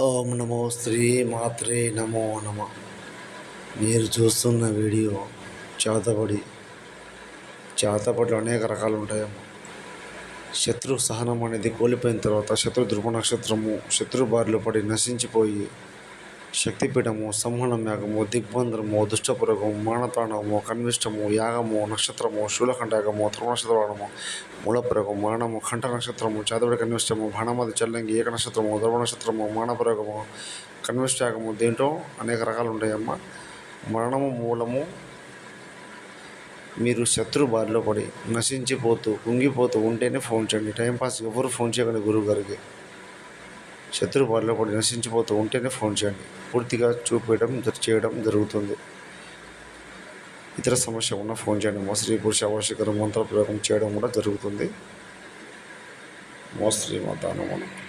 ఓం నమో శ్రీ మాత్రే నమో నమ. మీరు చూస్తున్న వీడియో చేతబడి. చేతబడిలో అనేక రకాలు ఉంటాయేమో. శత్రు సహనం అనేది కోల్పోయిన తర్వాత శత్రు ధృవ నక్షత్రము శత్రు బారిలో పడి నశించిపోయి శక్తిపీఠము, సంహనం యాగము, దిగ్బంధనము, దుష్టపురగము, మానతాండవము, కన్విష్టము, యాగము, నక్షత్రము, శూలకంఠ యాగము, ధ్రువనక్షత్రము, మూలపురగము, మరణము, కంఠ నక్షత్రము, చేతబడి కన్విష్టము, భాణమది చల్లంగి, ఏక నక్షత్రము, ధ్రువ నక్షత్రము, మానపురగము, కన్విష్ట యాగము. దీంట్లో అనేక రకాలు ఉంటాయమ్మా. మరణము మూలము మీరు శత్రు బారిలో పడి నశించిపోతూ కుంగిపోతూ ఉంటేనే ఫోన్ చేయండి. టైంపాస్ ఎవరు ఫోన్ చేయకండి. గురువు గారికి శత్రు బారిలో పడి నశించిపోతూ ఉంటేనే ఫోన్ చేయండి. పూర్తిగా చేయడం జరుగుతుంది. ఇతర సమస్య ఉన్న ఫోన్ చేయండి. స్త్రీ పురుష వశీకరణ మంత్ర ప్రయోగం చేయడం కూడా జరుగుతుంది. శ్రీమాత నమః.